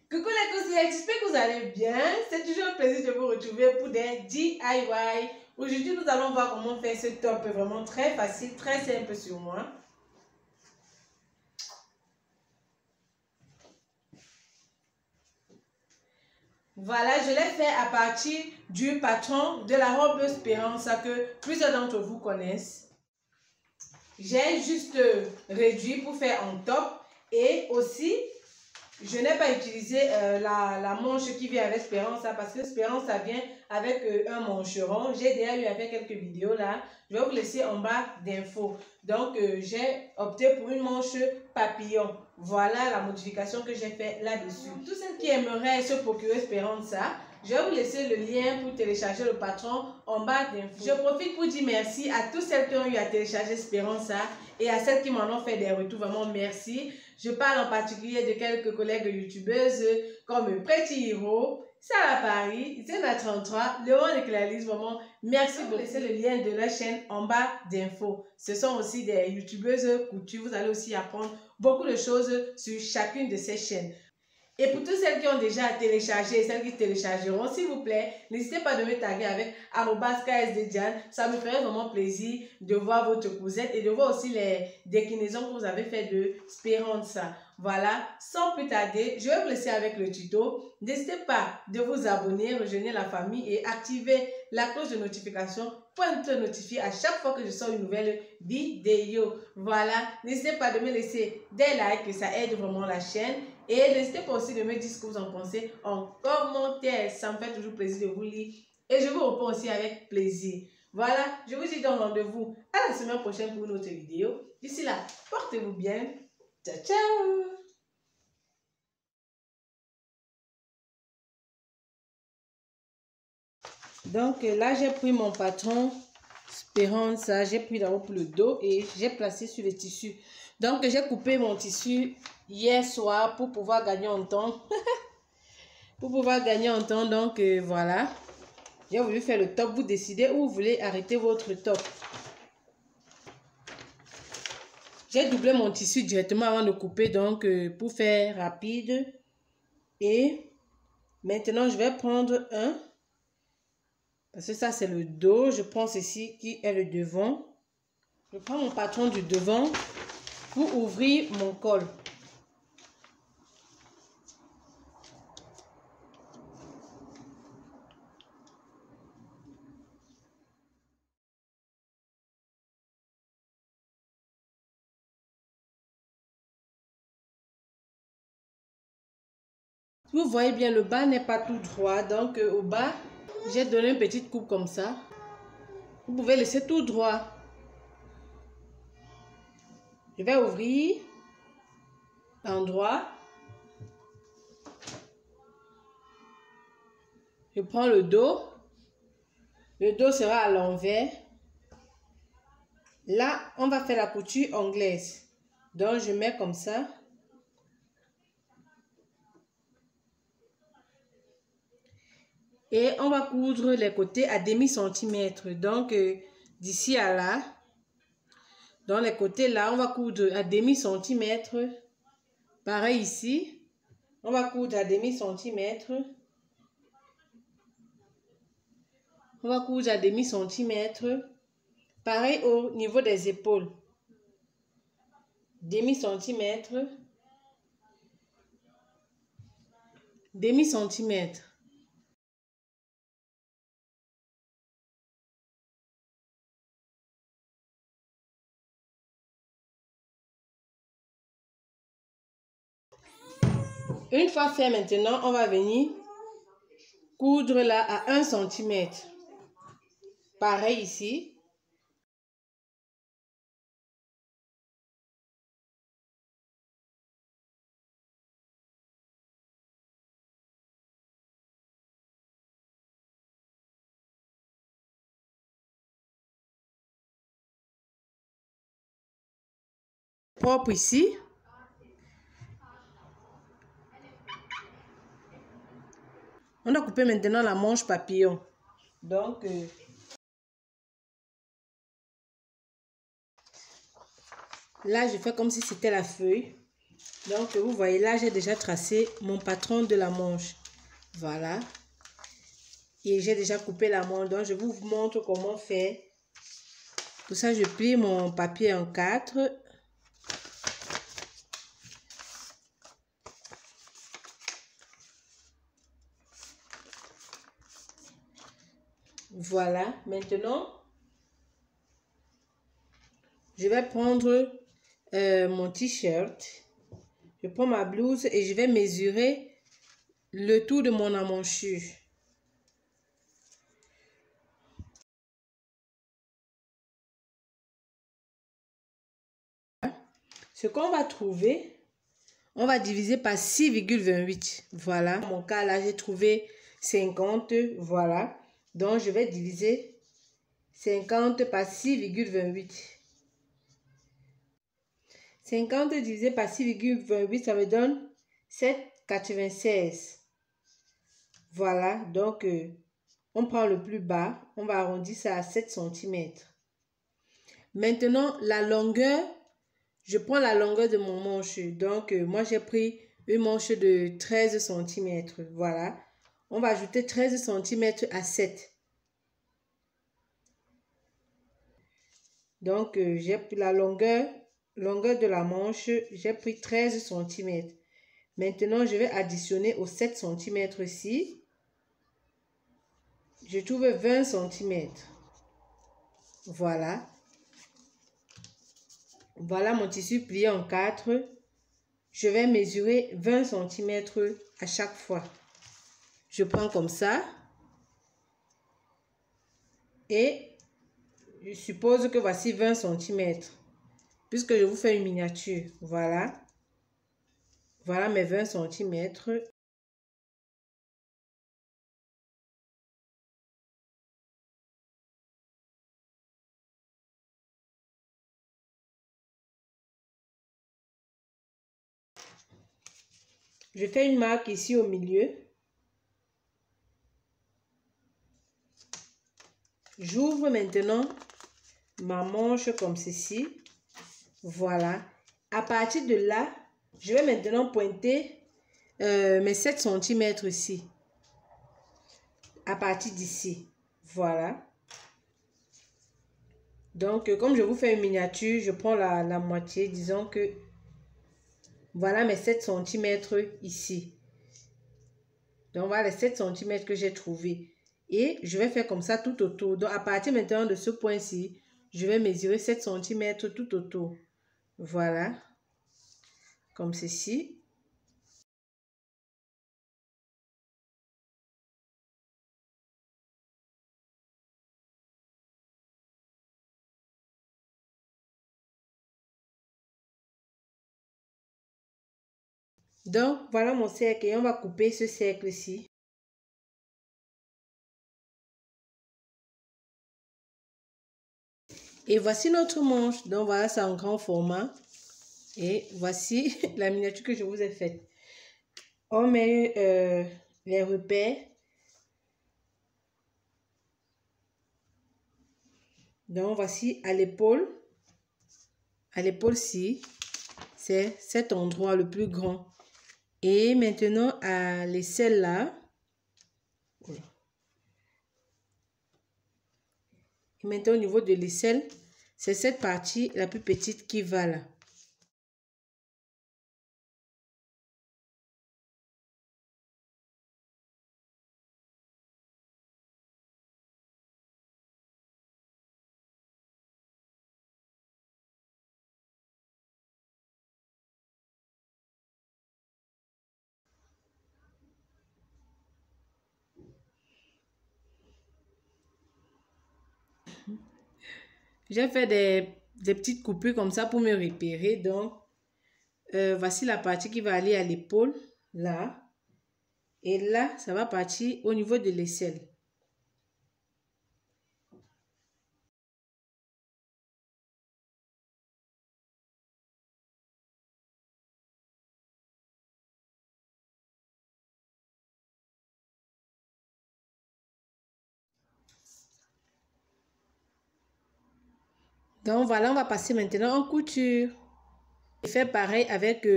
Coucou les cousins, j'espère que vous allez bien. C'est toujours un plaisir de vous retrouver pour des DIY. Aujourd'hui, nous allons voir comment faire ce top vraiment très facile, très simple sur moi. Voilà, je l'ai fait à partir du patron de la robe Espérance que plusieurs d'entre vous connaissent. J'ai juste réduit pour faire un top et aussi je n'ai pas utilisé la manche qui vient avec Espérance parce que Espérance ça vient avec un mancheron. J'ai déjà eu à faire quelques vidéos là. Je vais vous laisser en bas d'infos. Donc j'ai opté pour une manche papillon. Voilà la modification que j'ai fait là-dessus. Tous ceux qui aimeraient se procurer Espérance ça, je vais vous laisser le lien pour télécharger le patron en bas d'infos. Je profite pour dire merci à tous celles qui ont eu à télécharger Espérance ça et à celles qui m'en ont fait des retours. Vraiment merci. Je parle en particulier de quelques collègues youtubeuses comme Pretty Hero, Sarah Paris, Zena33, Léon et Clarisse. Vraiment, merci de laisser le lien de leur chaîne en bas d'infos. Ce sont aussi des youtubeuses couture. Vous allez aussi apprendre beaucoup de choses sur chacune de ces chaînes. Et pour toutes celles qui ont déjà téléchargé et celles qui téléchargeront, s'il vous plaît, n'hésitez pas de me taguer avec @ksddiane. Ça me ferait vraiment plaisir de voir votre cousette et de voir aussi les déclinaisons que vous avez fait de Speranza. Voilà, sans plus tarder, je vais vous laisser avec le tuto. N'hésitez pas de vous abonner, rejoindre la famille et activer la cloche de notification pour être notifié à chaque fois que je sors une nouvelle vidéo. Voilà, n'hésitez pas de me laisser des likes, ça aide vraiment la chaîne. Et n'hésitez pas aussi de me dire ce que vous en pensez en commentaire. Ça me fait toujours plaisir de vous lire. Et je vous réponds aussi avec plaisir. Voilà, je vous dis donc rendez-vous à la semaine prochaine pour une autre vidéo. D'ici là, portez-vous bien. Ciao, ciao! Donc là, j'ai pris mon patron Speranza, j'ai pris d'abord pour le dos et j'ai placé sur le tissu. Donc j'ai coupé mon tissu hier soir pour pouvoir gagner en temps. Pour pouvoir gagner en temps, donc voilà. J'ai voulu faire le top, vous décidez où vous voulez arrêter votre top. J'ai doublé mon tissu directement avant de couper, donc pour faire rapide. Et maintenant, je vais prendre un. Parce que ça, c'est le dos. Je prends ceci qui est le devant. Je prends mon patron du devant pour ouvrir mon col. Vous voyez bien, le bas n'est pas tout droit. Donc, au bas, j'ai donné une petite coupe comme ça. Vous pouvez laisser tout droit. Je vais ouvrir l'endroit. Je prends le dos. Le dos sera à l'envers. Là, on va faire la couture anglaise. Donc, je mets comme ça. Et on va coudre les côtés à demi-centimètre. Donc, d'ici à là, dans les côtés là, on va coudre à demi-centimètre. Pareil ici, on va coudre à demi-centimètre. On va coudre à demi-centimètre. Pareil au niveau des épaules. Demi-centimètre. Demi-centimètre. Une fois fait maintenant, on va venir coudre là à 1 cm. Pareil ici. Propre ici. On a coupé maintenant la manche papillon. Donc, là, je fais comme si c'était la feuille. Donc, vous voyez là, j'ai déjà tracé mon patron de la manche. Voilà. Et j'ai déjà coupé la manche. Donc, je vous montre comment faire. Pour ça, je plie mon papier en 4. Voilà. Maintenant, je vais prendre mon t-shirt. Je prends ma blouse et je vais mesurer le tour de mon emmanchure. Ce qu'on va trouver, on va diviser par 6,28. Voilà. Dans mon cas, là, j'ai trouvé 50. Voilà. Donc, je vais diviser 50 par 6,28. 50 divisé par 6,28, ça me donne 7,96. Voilà. Donc, on prend le plus bas. On va arrondir ça à 7 cm. Maintenant, la longueur, je prends la longueur de mon manche. Donc, moi, j'ai pris une manche de 13 cm. Voilà. On va ajouter 13 cm à 7. Donc, j'ai pris la longueur de la manche. J'ai pris 13 cm. Maintenant, je vais additionner aux 7 cm ici. Je trouve 20 cm. Voilà. Voilà mon tissu plié en 4. Je vais mesurer 20 cm à chaque fois. Je prends comme ça. Et je suppose que voici 20 cm. Puisque je vous fais une miniature. Voilà. Voilà mes 20 cm. Je fais une marque ici au milieu. J'ouvre maintenant ma manche comme ceci. Voilà. À partir de là, je vais maintenant pointer mes 7 cm ici. À partir d'ici. Voilà. Donc, comme je vous fais une miniature, je prends la moitié. Disons que voilà mes 7 cm ici. Donc, voilà les 7 cm que j'ai trouvé. Et je vais faire comme ça tout autour. Donc, à partir maintenant de ce point-ci, je vais mesurer 7 cm tout autour. Voilà. Comme ceci. Donc, voilà mon cercle et on va couper ce cercle-ci. Et voici notre manche. Donc, voilà, c'est en grand format. Et voici la miniature que je vous ai faite. On met les repères. Donc, voici à l'épaule. À l'épaule-ci, c'est cet endroit le plus grand. Et maintenant, à l'aisselle là. Et maintenant, au niveau de l'aisselle, c'est cette partie la plus petite qui va là. J'ai fait des petites coupures comme ça pour me repérer. Donc, voici la partie qui va aller à l'épaule, là. Et là, ça va partir au niveau de l'aisselle. Donc, voilà, on va passer maintenant en couture. Faire pareil avec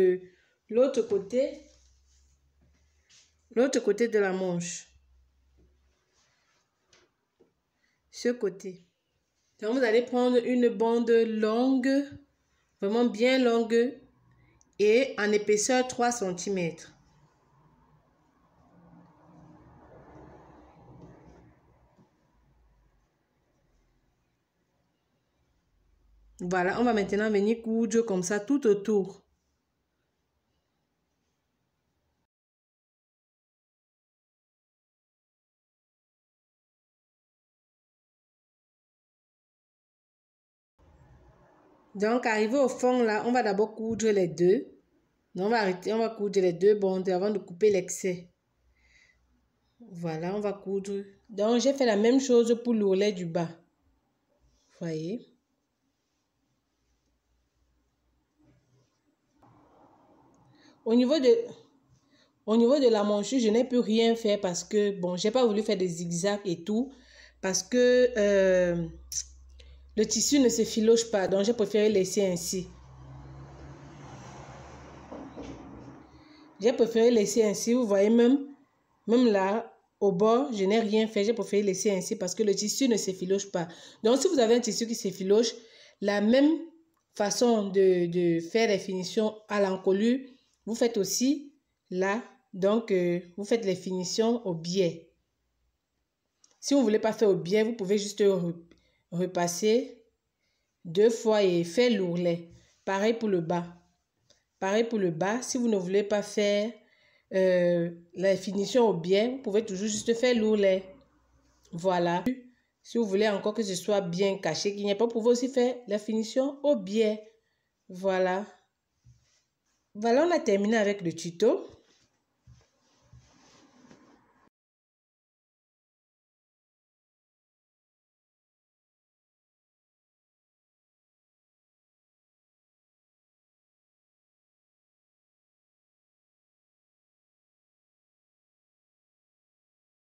l'autre côté de la manche. Ce côté. Donc, vous allez prendre une bande longue, vraiment bien longue et en épaisseur 3 cm. Voilà, on va maintenant venir coudre comme ça tout autour. Donc, arrivé au fond là, on va d'abord coudre les deux. Donc, on va arrêter, on va coudre les deux bandes avant de couper l'excès. Voilà, on va coudre. Donc, j'ai fait la même chose pour l'ourlet du bas. Voyez. Au niveau de la manchure, je n'ai pu rien faire parce que, bon, j'ai pas voulu faire des zigzags et tout. Parce que le tissu ne se filoche pas. Donc, j'ai préféré laisser ainsi. J'ai préféré laisser ainsi. Vous voyez, même là, au bord, je n'ai rien fait. J'ai préféré laisser ainsi parce que le tissu ne se filoche pas. Donc, si vous avez un tissu qui se filoche, la même façon de faire les finitions à l'encolure, vous faites aussi là. Donc, vous faites les finitions au biais. Si vous ne voulez pas faire au biais, vous pouvez juste repasser 2 fois et faire l'ourlet. Pareil pour le bas. Pareil pour le bas. Si vous ne voulez pas faire la finition au biais, vous pouvez toujours juste faire l'ourlet. Voilà. Si vous voulez encore que ce soit bien caché, qu'il n'y ait pas, vous pouvez aussi faire la finition au biais. Voilà. Voilà, on a terminé avec le tuto.